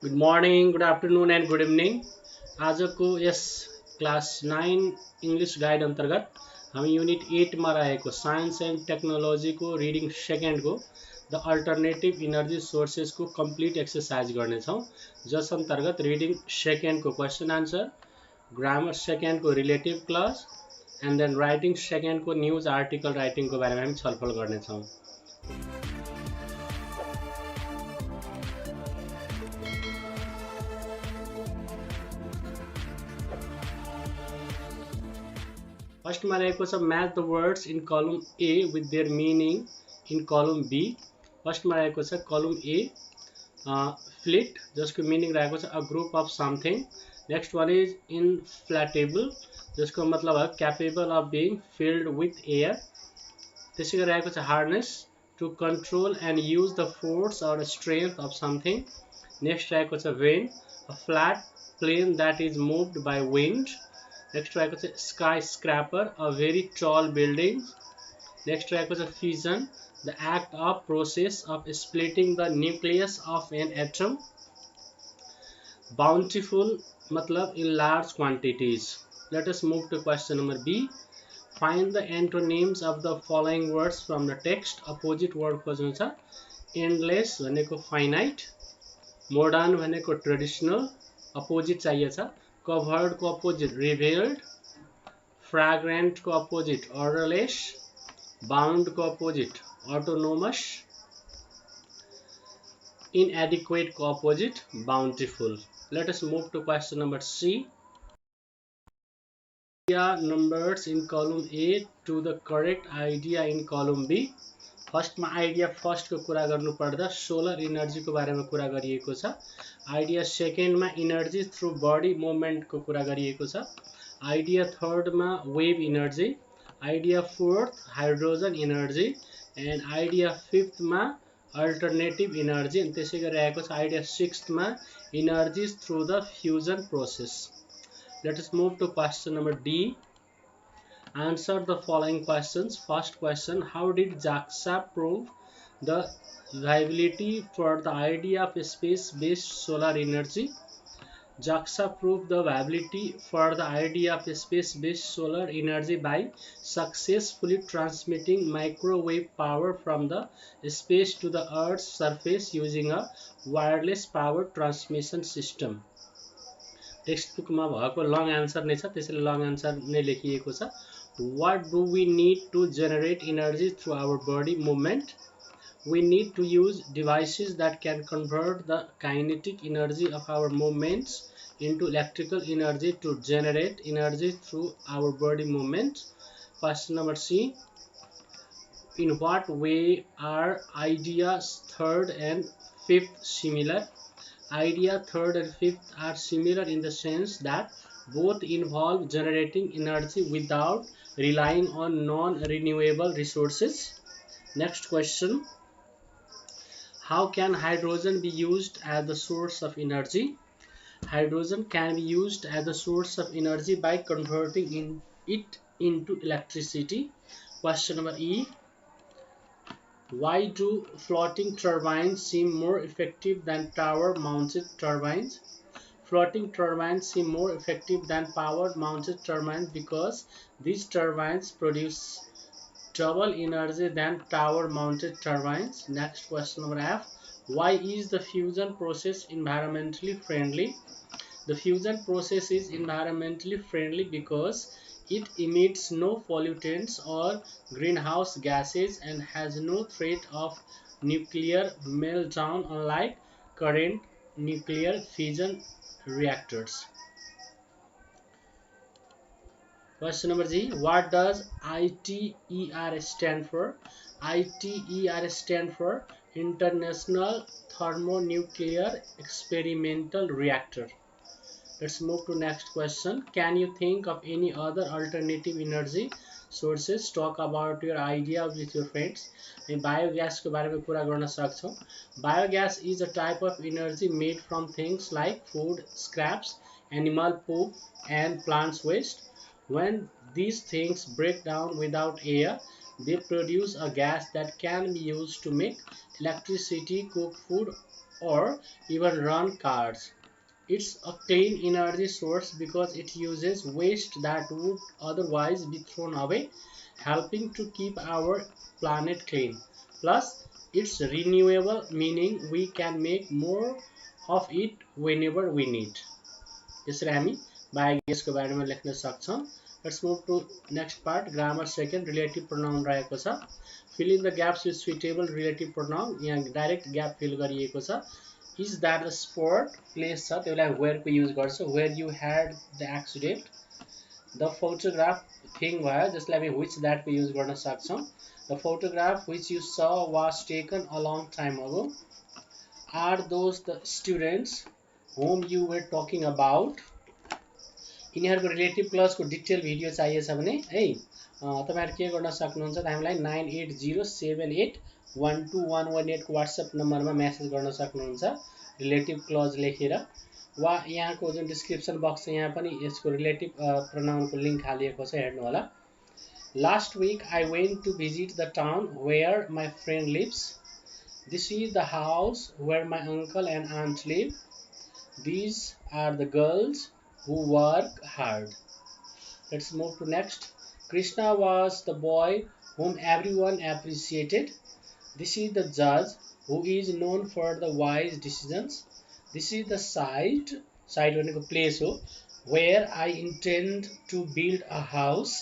Good morning, good afternoon and good evening. आजको यस class 9 English guide अन्तर्गत हामी unit 8मा रहेको साइन्स एन्ड टेक्नोलोजीको रिडिङ सेकेन्डको द अल्टरनेटिभ इनर्जी सोर्सेसको कम्प्लिट एक्सर्साइज गर्नेछौँ, जस अन्तर्गत रिडिङ सेकेन्डको क्वेसन आन्सर, ग्रामर सेकेन्डको relative clause and then writing सेकेन्डको न्युज आर्टिकल राइटिङको बारेमा हामी छलफल गर्नेछौँ। फर्स्टमा रहेको छ म्याच द वर्ड्स इन कलम ए विथ देयर मिनिङ इन कलम बी। फर्स्टमा रहेको छ कलम ए फ्लिट, जसको मिनिङ रहेको छ a group of something. Next one is inflatable, जसको मतलब है capable of being filled with air. त्यसै गरी रहेको छ harness, to control and use the force or strength of something. Next रहेको छ vane, a flat plane that is moved by wind. Next रहेको छ skyscraper, a very tall building. Next रहेको छ fusion, the act of process of splitting the nucleus of an atom. Bountiful मतलब in large quantities. Let us move to question number B. Find the antonyms of the following words from the text. Opposite word खोज्नु छ। Endless भनेको finite, modern भनेको traditional, opposite चाहिएको छ। Covered को opposite revealed, fragrant को opposite orderless, bound को opposite autonomous, inadequate को opposite bountiful. Let us move to question number C. Idea numbers in column A to the correct idea in column B. फर्स्टमा idea फर्स्टको कुरा गर्नु पर्दा solar इनर्जीको बारेमा कुरा गरिएको छ। आइडिया सेकेन्डमा इनर्जी थ्रु बडी मुभमेन्टको कुरा गरिएको छ। आइडिया थर्डमा wave energy. Idea fourth hydrogen energy and idea फिफ्थमा अल्टरनेटिभ इनर्जी। अनि त्यसै गरी आएको छ आइडिया सिक्स्थमा energies through the fusion process. Let us move to question number D. Answer the following questions. First question, how did JAXA prove the viability for the idea of space-based solar energy? JAXA proved the viability for the idea of space-based solar energy by successfully transmitting microwave power from the space to the Earth's surface using a wireless power transmission system. Text बुकमा भएको long answer नै छ, त्यसैले long answer नै लेखिएको छ। What do we need to generate energy through our body movement? We need to use devices that can convert the kinetic energy of our movements into electrical energy to generate energy through our body movements. Question number C. In what way are ideas third and fifth similar? Idea third and fifth are similar in the sense that both involve generating energy without relying on non-renewable resources. Next question. How can hydrogen be used as the source of energy? Hydrogen can be used as a source of energy by converting it into electricity. Question number E. Why do floating turbines seem more effective than tower-mounted turbines? Floating turbines seem more effective than power-mounted turbines because these turbines produce double energy than tower-mounted turbines. Next question number F. Why is the fusion process environmentally friendly? The fusion process is environmentally friendly because it emits no pollutants or greenhouse gases and has no threat of nuclear meltdown, unlike current nuclear fission reactors. Question number G. What does ITER stand for? ITER stand for International Thermonuclear Experimental Reactor. Let's move to next question. Can you think of any other alternative energy sources? Talk about your idea with your friends. Biogas को बारे में कुरा गर्न सक्छौं. Biogas is a type of energy made from things like food scraps, animal poop, and plants waste. When these things break down without air, they produce a gas that can be used to make electricity, cook food, or even run cars. It's a clean energy source because it uses waste that would otherwise be thrown away, helping to keep our planet clean. Plus, it's renewable, meaning we can make more of it whenever we need. यसरी हामी बायोग्यासको बारेमा लेख्न सक्छौं. Let's move to next part. Grammar second. Relative pronoun रहेको छ. Fill in the gaps with suitable relative pronoun. यहाँ direct gap fill गरिएको छ. Is that the spot place छ त्यसलाई वेयरको युज गर्छ. Where you had the accident. The photograph thing भयो जसलाई हामी विच द्याटको युज गर्न सक्छौं. The photograph which you saw was taken a long time ago. Are those the students whom you were talking about. यिनीहरूको relative क्लजको detail video चाहिएछ भने है तपाईहरु के गर्न सक्नुहुन्छ त हामीलाई 9807812118 को WhatsApp नम्बरमा मेसेज गर्न सक्नुहुन्छ रिलेटिभ क्लज लेखेर. वा यहाँको जुन डिस्क्रिप्सन बक्स छ यहाँ पनि यसको रिलेटिभ प्रोनाउनको लिंक हालिएको छ हेर्नु होला. Last week I went to visit the town where my friend lives. This is the house where my uncle and aunt live. These are the girls who work hard. Let's move to next. Krishna was the boy whom everyone appreciated. This is the judge who is known for the wise decisions. This is the site भनेको place हो where I intend to build a house.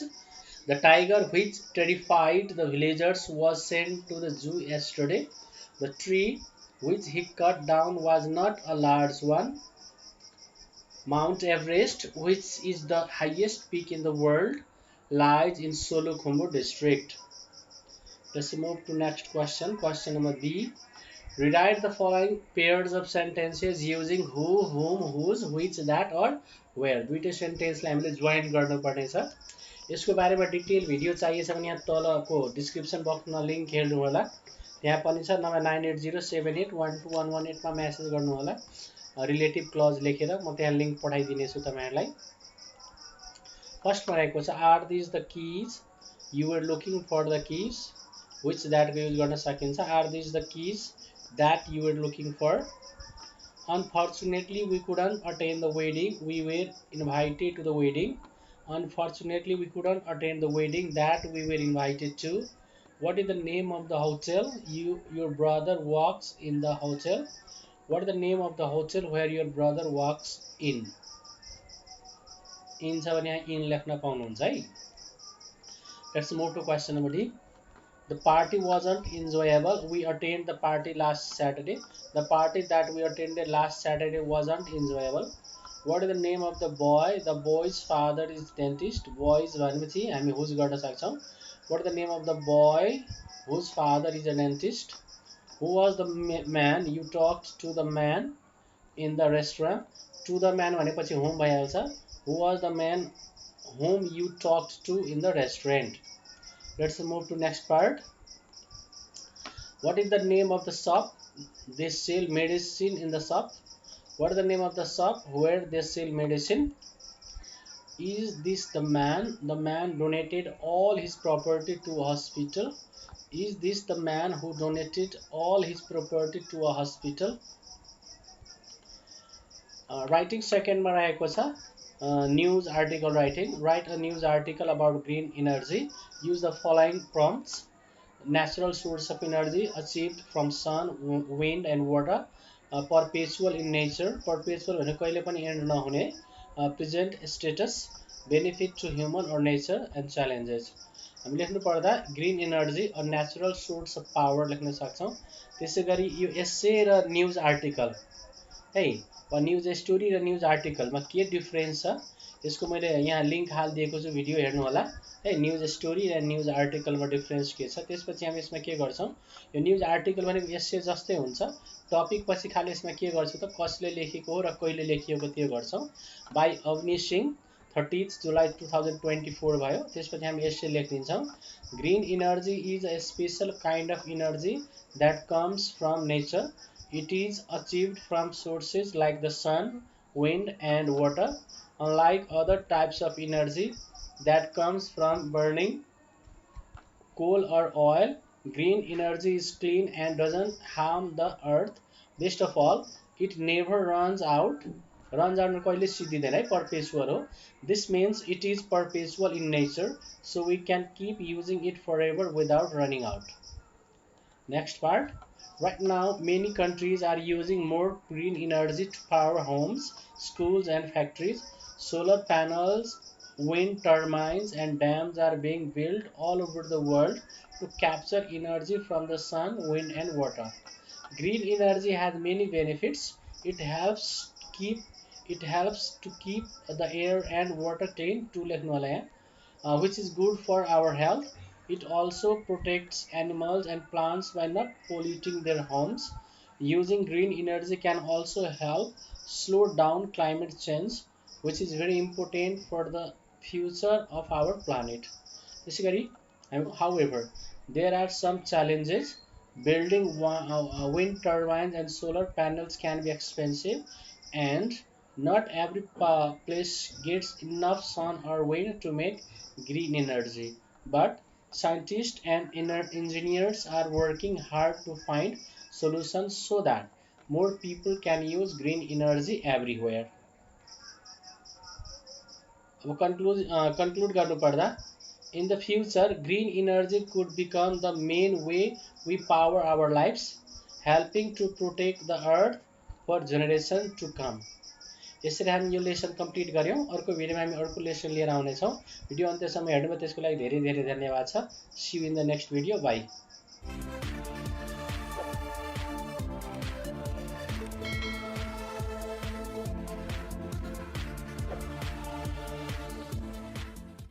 The tiger which terrified the villagers was sent to the zoo yesterday. The tree which he cut down was not a large one. Mount Everest, which is the highest peak in the world, lies in Solukhumbu district. Let's move to next question. Question number B. Rewrite the following pairs of sentences using who, whom, whose, which, that or where. दुईटै सेन्टेन्सलाई हामीले join गर्नुपर्ने छ. यसको बारेमा detail video चाहिएछ भने यहाँ तलको description बक्समा लिंक हेर्नु होला. त्यहाँ पनि छ. नम्बर 9807812118 मा मेसेज गर्नु होला रिलेटिभ क्लज लेखेर. म त्यहाँ लिंक पठाइदिने छु तपाईहरुलाई. फर्स्टमा रहेको छ are this the keys you were looking for the keys. Which that को युज गर्न सकिन्छ. Are this the keys that you were looking for. Unfortunately we couldn't attend the wedding. We were invited to the wedding. Unfortunately we couldn't attend the wedding that we were invited to. What is the name of the hotel your brother works in the hotel? What is the name of the hotel where your brother works in? In छ भने यहाँ in लेख्न पाउनुहुन्छ है. Let's move to question number D. The party wasn't enjoyable. We attended the party last Saturday. The party that we attended last Saturday wasn't enjoyable. What is the name of the boy? The boy's father is dentist. Boys भनेपछि हामी whose गर्न सक्छौं. What is the name of the boy whose father is a dentist? Who was the man you talked to the man in the restaurant? To the man भनेपछि whom भइहाल्छ. Who was the man whom you talked to in the restaurant? Let's move to next part. What is the name of the shop? They sell medicine in the shop. What is the name of the shop where they sell medicine? Is this the man? The man donated all his property to a hospital. Is this the man who donated all his property to a hospital? Writing second मा रहेको छ news article writing. Write a news article about green energy. Use the following prompts. Natural source of energy achieved from sun, wind and water. Perpetual in nature. Perpetual भने कहिले पनि end नहुने. Present status, benefit to human or nature and challenges. हामी लेख्नु पर्दा green energy a natural source of power लेख्न सक्छौं. त्यसैगरी यो एस्से र न्यूज आर्टिकल है वा न्यूज स्टोरी र न्यूज आर्टिकलमा के डिफरेन्स छ यसको मैले यहाँ लिंक हालिदिएको छु भिडियो हेर्नु होला है. न्यूज स्टोरी र न्यूज आर्टिकलमा डिफरेन्स के छ. त्यसपछि हामी यसमा के गर्छौं यो न्यूज आर्टिकल भनेको एस्से जस्तै हुन्छ. टपिक पछि खाली यसमा के गर्छु त कसले लेखेको हो र कहिले लेखिएको त्यो गर्छौं. बाइ अवनी सिंह 30 जुलाई 2024 भयो. त्यसपछि हामी एस्से लेखिदिन्छौं. Green energy is a special kind of energy that comes from nature. It is achieved from sources like the sun, wind and water. Unlike other types of energy that comes from burning coal or oil, green energy is clean and doesn't harm the earth. Best of all it never runs out कहिले सिद्धिँदैन है, perpetual हो. This means it is perpetual in nature, so we can keep using it for ever without running out. Next part. Right now, many countries are using more green energy to power homes, schools, and factories. Solar panels, wind turbines, and dams are being built all over the world to capture energy from the sun, wind, and water. Green energy has many benefits. It helps to keep the air and water clean to which is good for our health. It also protects animals and plants by not polluting their homes. Using green energy can also help slow down climate change, which is very important for the future of our planet. Basically, however, there are some challenges. Building wind turbines and solar panels can be expensive, and not every place gets enough sun or wind to make green energy. But scientists and engineers are working hard to find solutions so that more people can use green energy everywhere. अब conclude गर्नु पर्दा, in the future, green energy could become the main way we power our lives, helping to protect the earth for generation to come. यसरी हामी यो lesson complete गऱ्यौँ. अर्को भिडियोमा हामी अर्को लेसन लिएर आउनेछौँ. भिडियो अन्त्यसम्म हेर्नुभयो त्यसको लागि धेरै धेरै धन्यवाद छ. See you in the next video. By.